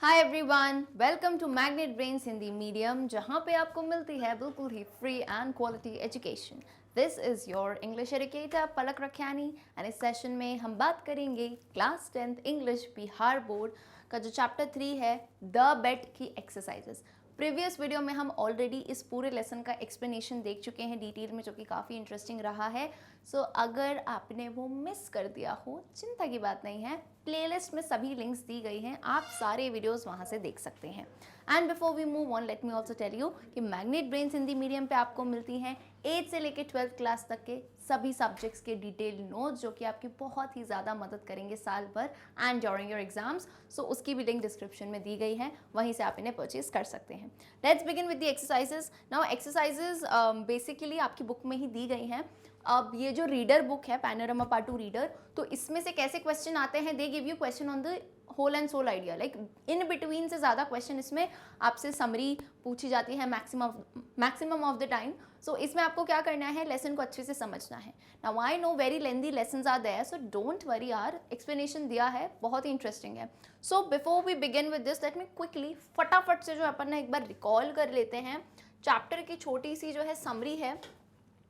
Hi everyone, welcome to Magnet brains Hindi medium, जहाँ पे आपको मिलती है बिल्कुल ही free and quality education. This is your English educator Palak Rakhiyani and इस सेशन में हम बात करेंगे class 10th English Bihar board का जो चैप्टर 3 है द बेट की एक्सरसाइजेस। प्रीवियस वीडियो में हम ऑलरेडी इस पूरे लेसन का एक्सप्लेनेशन देख चुके हैं डिटेल में, जो कि काफ़ी इंटरेस्टिंग रहा है। सो अगर आपने वो मिस कर दिया हो, चिंता की बात नहीं है, प्लेलिस्ट में सभी लिंक्स दी गई हैं, आप सारे वीडियोस वहाँ से देख सकते हैं। And before we move on, let me also tell you कि मैग्नेट ब्रेन्स हिंदी मीडियम पे आपको मिलती हैं 8 से लेकर 12th क्लास तक के सभी सब्जेक्ट्स के डिटेल नोट्स, जो कि आपकी बहुत ही ज़्यादा मदद करेंगे साल भर एंड ड्यूरिंग योर एग्जाम्स। सो उसकी भी लिंक डिस्क्रिप्शन में दी गई है, वहीं से आप इन्हें परचेज कर सकते हैं। Let's begin with the exercises. Now exercises basically आपकी बुक में ही दी गई हैं। अब ये जो रीडर बुक है पैनोरामा पार्ट 2 रीडर, तो इसमें से कैसे क्वेश्चन आते हैं, they give you question on the whole and sole idea, like in between से ज़्यादा क्वेश्चन इसमें आपसे समरी पूछी जाती है maximum of the time. So इसमें आपको क्या करना है, लेसन को अच्छे से समझना है। Now I know very lengthy lessons are there, so don't worry यार, एक्सप्लेनेशन दिया है, बहुत ही इंटरेस्टिंग है। So before we begin with this, let me quickly फटाफट से जो अपन ना एक बार रिकॉल कर लेते हैं चैप्टर की छोटी सी जो है समरी है,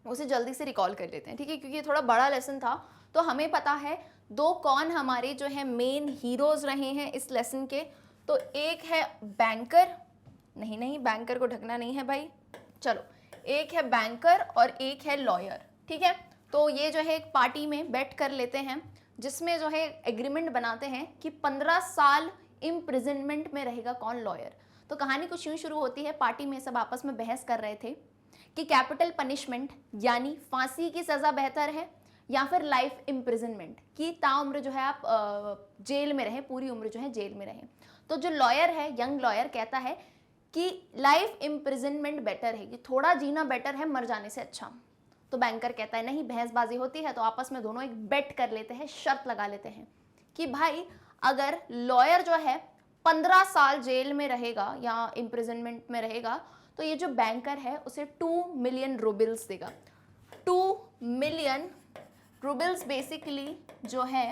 उसे जल्दी से रिकॉल कर लेते हैं, ठीक है, क्योंकि ये थोड़ा बड़ा लेसन था। तो हमें पता है दो कौन हमारे जो है मेन हीरोज रहे हैं इस लेसन के। तो एक है बैंकर, नहीं बैंकर को ढकना नहीं है भाई, चलो, एक है बैंकर और एक है लॉयर, ठीक है। तो ये जो है एक पार्टी में बैठ कर लेते हैं, जिसमें जो है एग्रीमेंट बनाते हैं कि 15 साल इम्प्रिजनमेंट में रहेगा कौन, लॉयर। तो कहानी कुछ यूँ शुरू होती है, पार्टी में सब आपस में बहस कर रहे थे कि कैपिटल पनिशमेंट यानी फांसी की सज़ा बेहतर है या फिर लाइफ इम्प्रिजनमेंट की ताउम्र जो है आप जेल में रहें, पूरी उम्र जो है जेल में रहें। तो जो लॉयर है, यंग लॉयर, कहता है कि लाइफ इम्प्रिजनमेंट बेटर है, कि थोड़ा जीना बेटर है मर जाने से अच्छा। तो बैंकर कहता है नहीं, बहसबाजी होती है, तो आपस में दोनों एक बेट कर लेते हैं, शर्त लगा लेते हैं कि भाई अगर लॉयर जो है 15 साल जेल में रहेगा या इम्प्रिजनमेंट में रहेगा, तो ये जो बैंकर है उसे 2 मिलियन रूबल्स देगा। 2 मिलियन रूबल्स बेसिकली जो है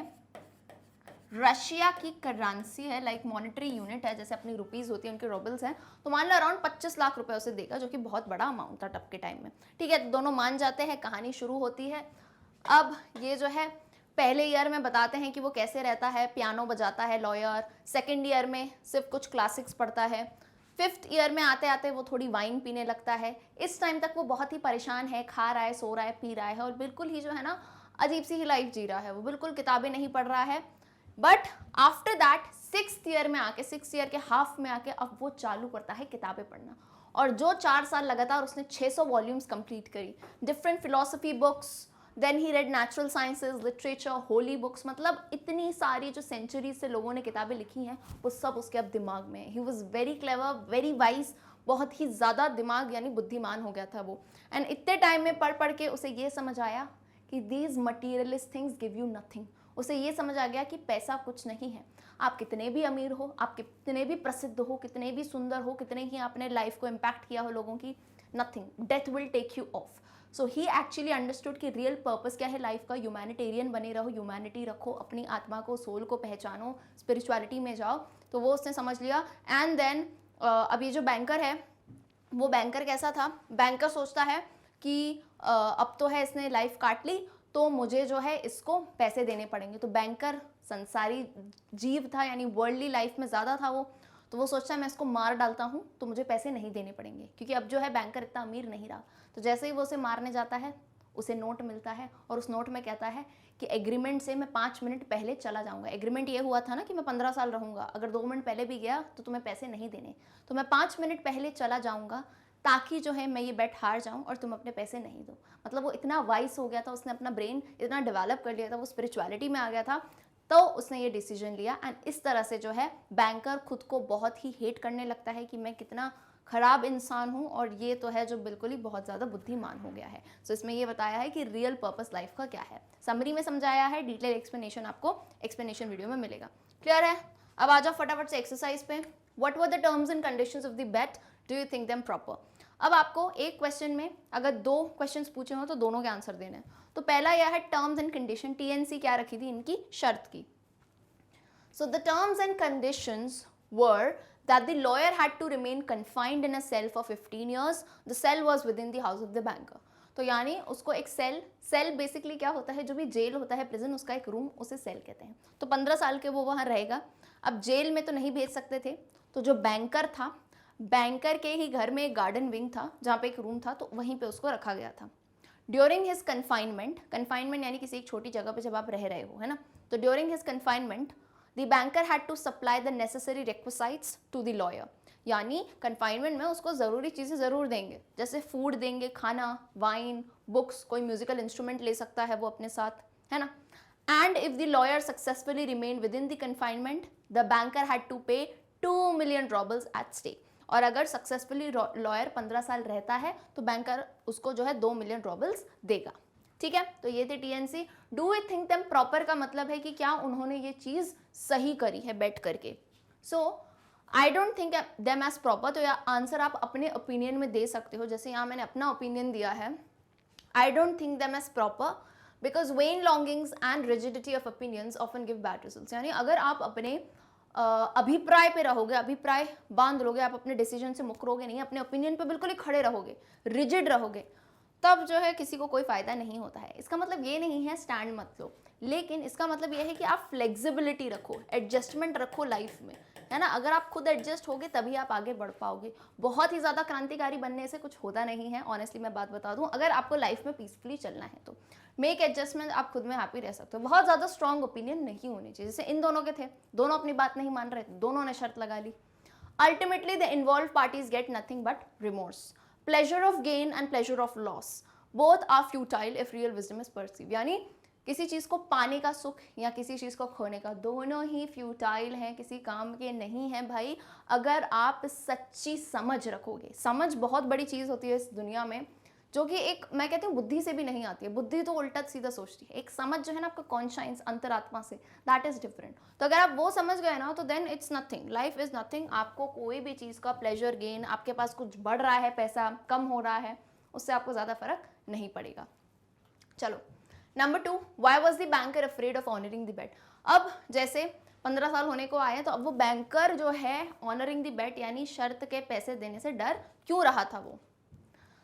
रशिया की करेंसी है, लाइक मॉनेटरी यूनिट है, जैसे अपनी रुपीस होती है उनके रूबल्स हैं। तो मान लो अराउंड 25 लाख रुपए उसे देगा, जो कि बहुत बड़ा अमाउंट था तब के टाइम में, ठीक है। तो दोनों मान जाते हैं, कहानी शुरू होती है। अब ये जो है पहले ईयर में बताते हैं कि वो कैसे रहता है, पियानो बजाता है लॉयर। सेकेंड ईयर में सिर्फ कुछ क्लासिक्स पढ़ता है। 5th ईयर में आते आते वो थोड़ी वाइन पीने लगता है। इस टाइम तक वो बहुत ही परेशान है, खा रहा है, सो रहा है, पी रहा है, और बिल्कुल ही जो है ना अजीब सी ही लाइफ जी रहा है, वो बिल्कुल किताबें नहीं पढ़ रहा है। But after that 6th year में आके, 6th ईयर के हाफ में आके, अब वो चालू करता है किताबें पढ़ना। और जो 4 साल लगातार उसने 600 वॉल्यूम्स कंप्लीट करी, different philosophy books, then he read natural sciences, literature, holy books, मतलब इतनी सारी जो सेंचुरीज से लोगों ने किताबें लिखी हैं वो सब उसके अब दिमाग में है। He was very clever, very wise, बहुत ही ज़्यादा दिमाग यानी बुद्धिमान हो गया था वो। एंड इतने टाइम में पढ़ पढ़ के उसे ये समझ आया कि these materialist things give you nothing. उसे ये समझ आ गया कि पैसा कुछ नहीं है। आप कितने भी अमीर हो, आप कितने भी प्रसिद्ध हो, कितने भी सुंदर हो, कितने ही आपने लाइफ को इम्पैक्ट किया हो लोगों की, nothing, death will take you off. So he actually understood कि रियल पर्पस क्या है लाइफ का। ह्यूमैनिटेरियन बने रहो, ह्यूमैनिटी रखो, अपनी आत्मा को, सोल को पहचानो, स्पिरिचुअलिटी में जाओ। तो वो उसने समझ लिया। एंड देन अब ये जो बैंकर है, वो बैंकर कैसा था, बैंकर सोचता है कि अब तो है इसने लाइफ काट ली, तो मुझे जो है इसको पैसे देने पड़ेंगे। तो बैंकर संसारी जीव था, यानी वर्ल्डली लाइफ में ज़्यादा था वो। तो वो सोचता है मैं इसको मार डालता हूँ तो मुझे पैसे नहीं देने पड़ेंगे, क्योंकि अब जो है बैंकर इतना अमीर नहीं रहा। तो जैसे ही वो उसे मारने जाता है, उसे नोट मिलता है, और उस नोट में कहता है कि एग्रीमेंट से मैं 5 मिनट पहले चला जाऊंगा। एग्रीमेंट ये हुआ था ना कि मैं 15 साल रहूंगा, अगर 2 मिनट पहले भी गया तो तुम्हें पैसे नहीं देने, तो मैं 5 मिनट पहले चला जाऊंगा, ताकि जो है मैं ये बेट हार जाऊं और तुम अपने पैसे नहीं दो। मतलब वो इतना वाइस हो गया था, उसने अपना ब्रेन इतना डेवलप कर लिया था, वो स्पिरिचुअलिटी में आ गया था, तो उसने ये डिसीजन लिया। एंड इस तरह से जो है बैंकर खुद को बहुत ही हेट करने लगता है कि मैं कितना खराब इंसान हूँ, और ये तो है जो बिल्कुल ही बहुत ज़्यादा बुद्धिमान हो गया है। सो इसमें ये बताया है कि रियल पर्पस लाइफ का क्या है, समरी में समझाया है, डिटेल एक्सप्लेनेशन आपको एक्सप्लेनेशन वीडियो में मिलेगा। क्लियर है? अब आ जाओ फटाफट से एक्सरसाइज पे। What were the terms and conditions of the bet, do you think them proper. अब आपको एक क्वेश्चन में अगर 2 क्वेश्चंस पूछे हो तो दोनों के आंसर देने हैं। तो पहला यह है टर्म्स एंड कंडीशन, टीएनसी क्या रखी थी इनकी शर्त की। So the terms and conditions were that the lawyer had to remain confined in a cell for 15 years. The cell was within the house of the banker. तो यानी उसको एक सेल बेसिकली क्या होता है, जो भी जेल होता है प्रिजन, उसका एक रूम, उसे सेल कहते हैं. तो 15 साल के वो वहाँ रहेगा. अब जेल में तो नहीं भेज सकते थे, तो जो बैंकर था, बैंकर के ही घर में एक गार्डन विंग था जहाँ पे एक रूम था, तो वहीं पे उसको रखा गया था. ड्यूरिंग हिज कन्फाइनमेंट यानी किसी एक छोटी जगह पे जब आप रह रहे हो, है ना, तो during his confinement the banker had to supply the necessary requisites to the lawyer. यानी कन्फाइनमेंट में उसको ज़रूरी चीज़ें ज़रूर देंगे, जैसे फूड देंगे, खाना, वाइन, बुक्स, कोई म्यूजिकल इंस्ट्रूमेंट ले सकता है वो अपने साथ, है ना. And if the lawyer successfully remain within the confinement the banker had to pay 2 million roubles at stake. और अगर सक्सेसफुली लॉयर 15 साल रहता है तो बैंकर उसको जो है 2 मिलियन रूबल्स देगा. ठीक है, तो ये थे TNC. Do we think them proper का मतलब है कि क्या उन्होंने ये चीज़ सही करी है बैठ करके. So I don't think them as proper. तो यह आंसर आप अपने ओपिनियन में दे सकते हो, जैसे यहाँ मैंने अपना ओपिनियन दिया है. I don't think them as proper because when longings and rigidity of opinions often give bad results. यानी अगर आप अपने अभिप्राय पे रहोगे, अभिप्राय बांध लोगे, आप अपने डिसीजन से मुकरोगे नहीं, अपने ओपिनियन पे बिल्कुल ही खड़े रहोगे, रिजिड रहोगे, तब जो है किसी को कोई फ़ायदा नहीं होता है. इसका मतलब ये नहीं है स्टैंड मत लो, लेकिन इसका मतलब ये है कि आप फ्लेक्सिबिलिटी रखो, एडजस्टमेंट रखो लाइफ में, है ना. अगर आप खुद एडजस्ट होगे तभी आप आगे बढ़ पाओगे. बहुत ही ज़्यादा क्रांतिकारी बनने से कुछ होता नहीं है, ऑनेस्टली मैं बात बता दूं. अगर आपको लाइफ में पीसफुली चलना है तो मेक एडजस्टमेंट, आप खुद में हैप्पी रह सकते हो. बहुत ज़्यादा स्ट्रॉन्ग ओपिनियन नहीं होनी चाहिए, जैसे इन दोनों के थे, दोनों अपनी बात नहीं मान रहे, दोनों ने शर्त लगा ली. Ultimately the involve parties get nothing but remorse. Pleasure of gain and pleasure of loss both are futile if real wisdom is perceive. यानी किसी चीज़ को पाने का सुख या किसी चीज़ को खोने का, दोनों ही फ्यूटाइल हैं, किसी काम के नहीं हैं भाई, अगर आप सच्ची समझ रखोगे. समझ बहुत बड़ी चीज़ होती है इस दुनिया में, जो कि एक, मैं कहती हूँ, बुद्धि से भी नहीं आती है. बुद्धि तो उल्टा सीधा सोचती है. एक समझ जो है ना आपका कॉन्शियस, अंतरात्मा से, दैट इज डिफरेंट. तो अगर आप वो समझ गए ना तो then it's nothing, life is nothing. आपको कोई भी चीज़ का प्लेजर गेन, आपके पास कुछ बढ़ रहा है, पैसा कम हो रहा है, उससे आपको ज़्यादा फर्क नहीं पड़ेगा. चलो, number 2, why was the banker afraid of honouring the bet. अब जैसे 15 साल होने को आए, तो अब वो बैंकर जो है ऑनरिंग द बेट यानी शर्त के पैसे देने से डर क्यों रहा था वो.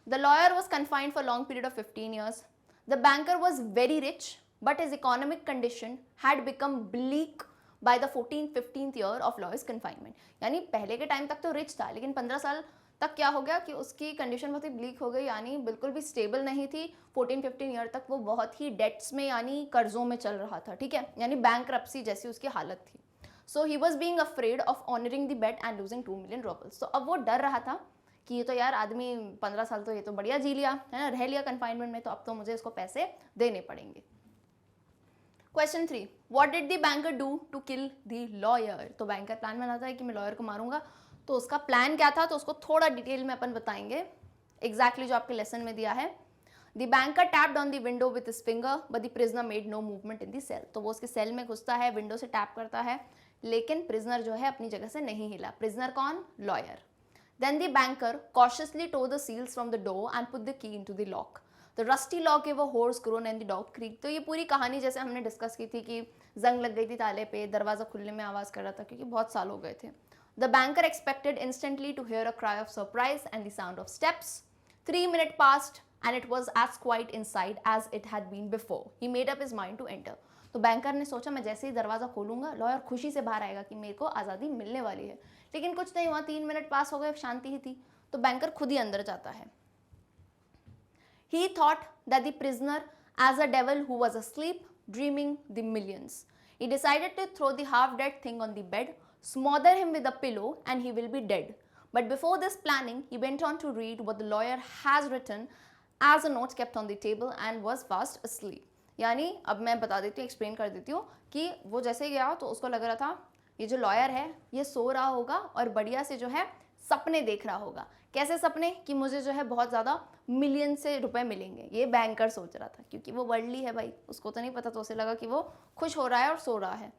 The lawyer was confined for a long period of 15 years. The banker was very rich, but his economic condition had become bleak by the 14th-15th year of lawyer's confinement. यानी पहले के टाइम तक तो रिच था, लेकिन 15 साल तक क्या हो गया कि उसकी कंडीशन बहुत ही ब्लीक हो गई, यानी बिल्कुल भी स्टेबल नहीं थी. 14-15 ईयर तक वो बहुत ही डेट्स में यानी कर्जों में चल रहा था. ठीक है, यानी बैंक्रप्सी जैसी उसकी हालत थी. So he was being afraid of honouring the bet and losing 2 million roubles. तो अब वो डर रहा था कि ये तो यार आदमी 15 साल तो ये तो बढ़िया जी लिया है ना, रह लिया कन्फाइनमेंट में, तो अब तो मुझे इसको पैसे देने पड़ेंगे. Question 3, what did the banker do to kill the lawyer. तो बैंकर प्लान बनाता है कि मैं लॉयर को मारूंगा, तो उसका प्लान क्या था, तो उसको थोड़ा डिटेल में अपन बताएंगे, एग्जैक्टली जो आपके लेसन में दिया है. The banker tapped on the window with his finger but the prisoner made no movement in the cell. तो वो उसके सेल में घुसता है, विंडो से टैप करता है, लेकिन प्रिजनर जो है अपनी जगह से नहीं हिला. प्रिजनर कौन, lawyer. Then the banker cautiously tore the seals from the door and put the key into the lock. The rusty lock gave a hoarse groan and the dog creaked. तो ये पूरी कहानी जैसे हमने डिस्कस की थी कि जंग लग गई थी ताले पे, दरवाज़ा खुलने में आवाज़ कर रहा था क्योंकि बहुत साल हो गए थे. The banker expected instantly to hear a cry of surprise and the sound of steps. 3 minutes passed and it was as quiet inside as it had been before. He made up his mind to enter. तो banker ने सोचा मैं जैसे ही दरवाज़ा खोलूंगा lawyer खुशी से बाहर आएगा कि मेरे को आज़ादी मिलने वाली है. लेकिन कुछ नहीं हुआ, 3 मिनट पास हो गए, शांति ही थी. तो बैंकर खुद ही अंदर जाता है. He thought that the prisoner as a devil who was asleep, dreaming the millions. He decided to throw the half-dead thing on the bed, smother him with a pillow, and he will be dead. But before this planning, he went on to read what the lawyer has written as a note kept on the table and was fast asleep. यानी अब मैं बता देती हूँ, explain कर देती हूँ कि वो जैसे गया तो उसको लग रहा था ये जो लॉयर है ये सो रहा होगा और बढ़िया से जो है सपने देख रहा होगा. कैसे सपने, कि मुझे जो है बहुत ज़्यादा मिलियन से रुपए मिलेंगे, ये बैंकर सोच रहा था, क्योंकि वो वर्ल्डली है भाई, उसको तो नहीं पता, तो उसे लगा कि वो खुश हो रहा है और सो रहा है.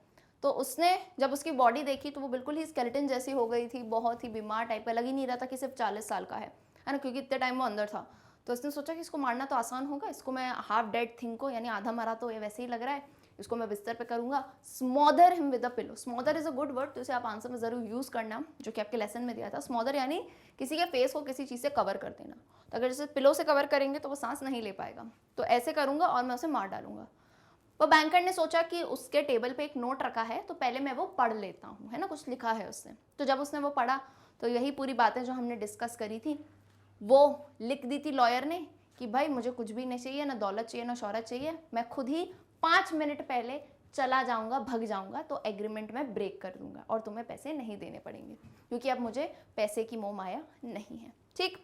तो उसने जब उसकी बॉडी देखी तो वो बिल्कुल ही स्केलेटन जैसी हो गई थी, बहुत ही बीमार टाइप का, लग ही नहीं रहा था कि सिर्फ 40 साल का है ना, क्योंकि इतने टाइम वो अंदर था. तो इसने सोचा कि इसको मारना तो आसान होगा, इसको मैं हाफ डेड थिंग को, यानी आधा मरा तो ये वैसे ही लग रहा है, इसको मैं बिस्तर पे करूँगा, smother him with a pillow. Smother is a good word, तो इसे आप आंसर में ज़रूर यूज़ करना, जो कि आपके लेसन में दिया था। स्मॉदर यानी किसी के फेस को किसी चीज़ से कवर कर देना। तो अगर जैसे पिलो से कवर करेंगे तो वो सांस नहीं ले पाएगा, तो ऐसे करूँगा और मैं उसे मार डालूंगा। तो बैंकर ने सोचा कि उसके टेबल पे एक नोट रखा है, तो पहले मैं वो पढ़ लेता हूँ, है ना, कुछ लिखा है उससे। तो जब उसने वो पढ़ा तो यही पूरी बातें जो हमने डिस्कस करी थी वो लिख दी थी लॉयर ने कि भाई मुझे कुछ भी नहीं चाहिए, ना दौलत चाहिए ना शौहरत चाहिए, मैं खुद ही 5 मिनट पहले चला जाऊंगा, भग जाऊंगा, तो एग्रीमेंट में ब्रेक कर दूंगा और तुम्हें पैसे नहीं देने पड़ेंगे, क्योंकि अब मुझे पैसे की मोह माया नहीं है। ठीक।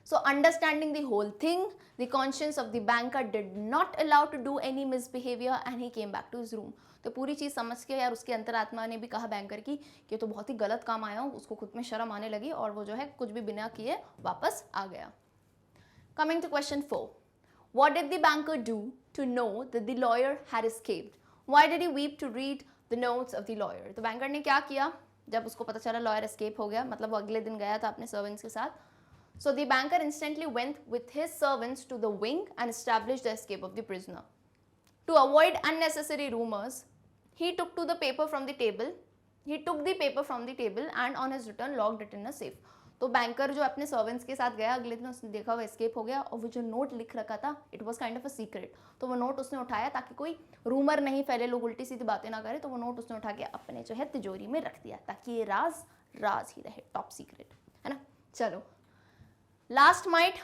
So understanding the whole thing, the conscience of the banker did not allow to do any misbehavior and he came back to his room. तो पूरी चीज़ समझ के यार उसके अंतरात्मा ने भी कहा बैंकर की कि तो बहुत ही गलत काम आया हूँ, उसको खुद में शर्म आने लगी और वो जो है कुछ भी बिना किए वापस आ गया। Coming to question 4. What did the banker do to know that the lawyer had escaped? Why did he weep to read the notes of the lawyer? तो बैंकर ने क्या किया जब उसको पता चला लॉयर एस्केप हो गया, मतलब वो अगले दिन गया था अपने सर्वेंट्स के साथ। So the banker instantly went with his servants to the wing and established the escape of the prisoner. To avoid unnecessary rumors, he took the paper from the table and on his return locked it in a safe. तो banker जो अपने servants के साथ गया, अगले दिन उसने देखा वो एस्केप हो गया और वो जो नोट लिख रखा था it was kind of a secret, तो वो नोट उसने उठाया ताकि कोई रूमर नहीं फैले, लोग उल्टी सीधी बातें ना करें, तो वो नोट उसने उठा के अपने जो है तिजोरी में रख दिया ताकि ये राज ही रहे, टॉप सीक्रेट, है ना। चलो, last night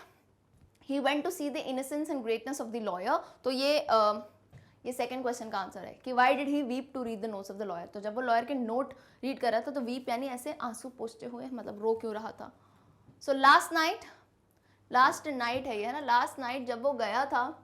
he went to see the innocence and greatness of the lawyer. तो ये सेकंड क्वेश्चन का आंसर है कि why did he weep to read the notes of the lawyer. तो जब वो लॉयर के नोट रीड कर रहा था तो वीप यानी ऐसे आंसू पोंछते हुए, मतलब रो क्यों रहा था। सो लास्ट नाइट है ये, है ना, लास्ट नाइट जब वो गया था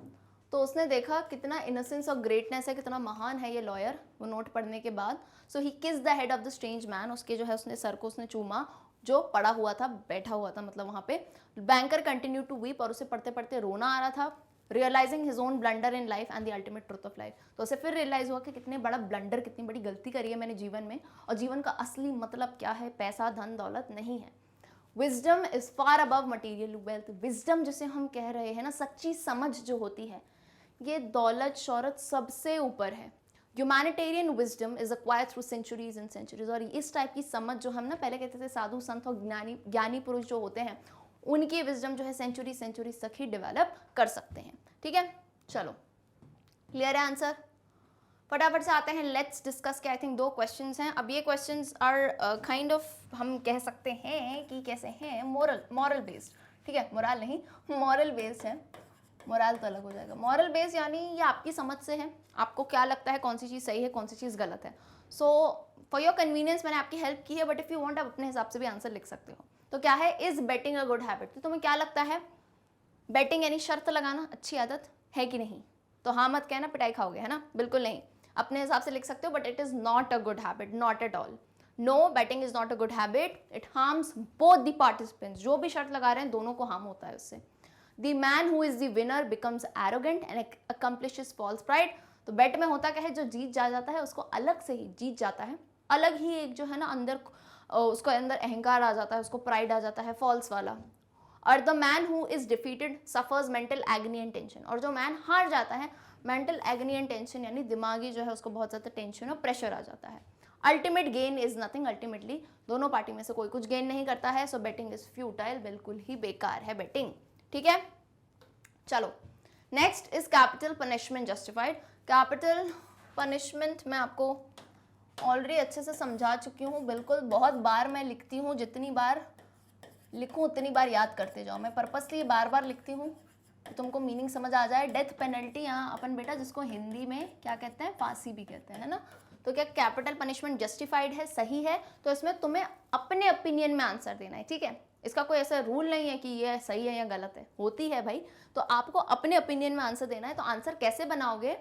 तो उसने देखा कितना इनोसेंस और ग्रेटनेस है, कितना महान है ये लॉयर, वो नोट पढ़ने के बाद। सो ही किस the head of the strange man, उसके जो है उसने सर को उसने चूमा जो पड़ा हुआ था, बैठा हुआ था, मतलब वहाँ पे। बैंकर कंटिन्यू टू वीप और उसे पढ़ते पढ़ते रोना आ रहा था, realising his own blunder in life and the ultimate truth of life. तो उसे फिर रियलाइज हुआ कि कितने बड़ा ब्लंडर, कितनी बड़ी गलती करी है मैंने जीवन में, और जीवन का असली मतलब क्या है, पैसा धन दौलत नहीं है। Wisdom is far above material wealth. Wisdom जिसे हम कह रहे हैं ना, सच्ची समझ जो होती है, ये दौलत शौहरत सबसे ऊपर है। Humanitarian wisdom is acquired through centuries and centuries. और इस टाइप की समझ जो हम ना पहले कहते थे साधु संत और ज्ञानी पुरुष जो होते हैं, उनकी विजडम जो है सेंचुरी तक ही डेवलप कर सकते हैं। ठीक है, चलो, क्लियर है आंसर। फटाफट से आते हैं, लेट्स डिस्कस के आई थिंक 2 क्वेश्चंस हैं। अब ये क्वेश्चंस आर काइंड ऑफ हम कह सकते हैं कि कैसे हैं, मॉरल बेस्ड। ठीक है, मोरल नहीं, मॉरल बेस्ड है। मोरल तो अलग हो जाएगा। मॉरल बेस्ड यानी ये आपकी समझ से है, आपको क्या लगता है कौन सी चीज़ सही है, कौन सी चीज़ गलत है। सो फॉर योर कन्वीनियंस मैंने आपकी हेल्प की है, बट इफ़ यू वांट आप अपने हिसाब से भी आंसर लिख सकते हो। तो क्या है, is betting a good habit. तो तुम्हें क्या लगता है, बेटिंग यानी शर्त लगाना अच्छी आदत है कि नहीं? तो हाँ मत कहना, पिटाई खाओगे, है ना, बिल्कुल नहीं, अपने हिसाब से लिख सकते हो, but it is not a good habit, not at all. No, betting is not a good habit, it harms both the participants. जो भी शर्त लगा रहे हैं दोनों को हार्म होता है उससे। The man who is the winner becomes arrogant and accomplishes false pride। तो बेट में होता क्या है, जो जीत जाता है उसको अलग से ही जीत जाता है, अलग ही एक जो है ना अंदर उसको अंदर अहंकार आ जाता है, उसको प्राइड आ जाता है, फॉल्स वाला। और the man who is defeated suffers mental एग्नी and tension. और जो मैन हार जाता है, मेंटल एग्नी एंड टेंशन यानी दिमागी जो है उसको बहुत ज़्यादा टेंशन और प्रेशर आ जाता है। Ultimate gain is nothing. Ultimately दोनों पार्टी में से कोई कुछ गेन नहीं करता है। सो बेटिंग इज फ्यूटाइल, बिल्कुल ही बेकार है बेटिंग। ठीक है, चलो, next is capital punishment justified. Capital punishment मैं आपको ऑलरेडी अच्छे से समझा चुकी हूँ, बिल्कुल बहुत बार मैं लिखती हूँ, जितनी बार लिखूँ उतनी बार याद करते जाओ। मैं पर्पसली बार बार लिखती हूँ तो तुमको मीनिंग समझ आ जाए। डेथ पेनल्टी यहाँ अपन बेटा जिसको हिंदी में क्या कहते हैं, फांसी भी कहते हैं, है ना। तो क्या कैपिटल पनिशमेंट जस्टिफाइड है, सही है? तो इसमें तुम्हें अपने ओपिनियन में आंसर देना है। ठीक है, इसका कोई ऐसा रूल नहीं है कि ये सही है या गलत है, होती है भाई, तो आपको अपने ओपिनियन में आंसर देना है। तो आंसर कैसे बनाओगे,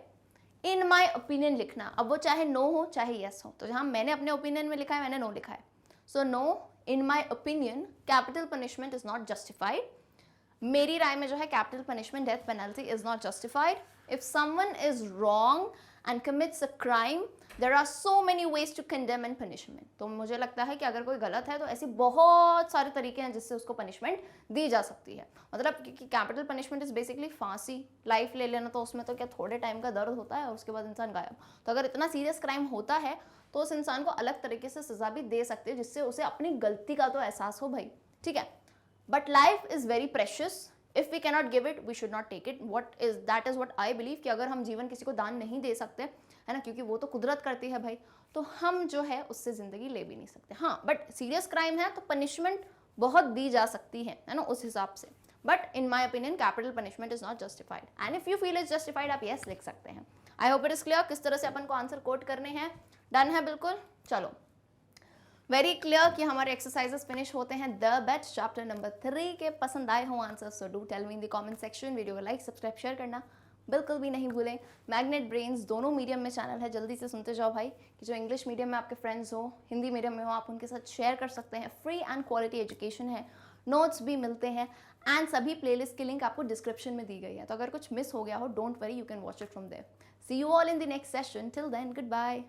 इन माई ओपिनियन लिखना। अब वो चाहे नो हो चाहे यस हो, तो जहाँ मैंने अपने ओपिनियन में लिखा है मैंने नो लिखा है। So no, in my opinion capital punishment is not justified. मेरी राय में जो है capital punishment death penalty is not justified. If someone is wrong and commits a crime, there are so many ways to condemn and punishment. तो मुझे लगता है कि अगर कोई गलत है तो ऐसी बहुत सारे तरीके हैं जिससे उसको पनिशमेंट दी जा सकती है. मतलब कि कैपिटल पनिशमेंट इज बेसिकली फांसी, लाइफ ले लेना, तो उसमें तो क्या थोड़े टाइम का दर्द होता है और उसके बाद इंसान गायब. तो अगर इतना सीरियस क्राइम होता है तो उस इंसान को अलग तरीके से सजा भी दे सकते हैं जिससे उसे अपनी गलती का तो एहसास हो भाई. ठीक है, but life is very precious. If we cannot give it we should not take it. That is what I believe कि अगर हम जीवन किसी को दान नहीं दे सकते है ना, क्योंकि वो तो कुदरत करती है भाई, तो हम जो है उससे जिंदगी ले भी नहीं सकते. हाँ, बट सीरियस क्राइम है तो पनिशमेंट बहुत दी जा सकती है ना, उस हिसाब से. But in my opinion capital punishment is not justified. And if you feel is justified आप यस लिख सकते हैं. I hope it is clear किस तरह से अपन को आंसर कोट करने हैं. डन है बिल्कुल. चलो, वेरी क्लियर कि हमारे एक्सरसाइजेस फिनिश होते हैं. द बेस्ट चैप्टर नंबर 3 के पसंद आए हो answer, so do tell me in the comment section. Video को लाइक सब्सक्राइब शेयर करना बिल्कुल भी नहीं भूलें. मैग्नेट ब्रेन्स दोनों मीडियम में चैनल है, जल्दी से सुनते जाओ भाई. कि जो इंग्लिश मीडियम में आपके फ्रेंड्स हो, हिंदी मीडियम में हो, आप उनके साथ शेयर कर सकते हैं. फ्री एंड क्वालिटी एजुकेशन है, नोट्स भी मिलते हैं एंड सभी प्लेलिस्ट की लिंक आपको डिस्क्रिप्शन में दी गई है. तो अगर कुछ मिस हो गया हो, don't worry, you can watch it from there. See you all in the next session. Till then, good bye.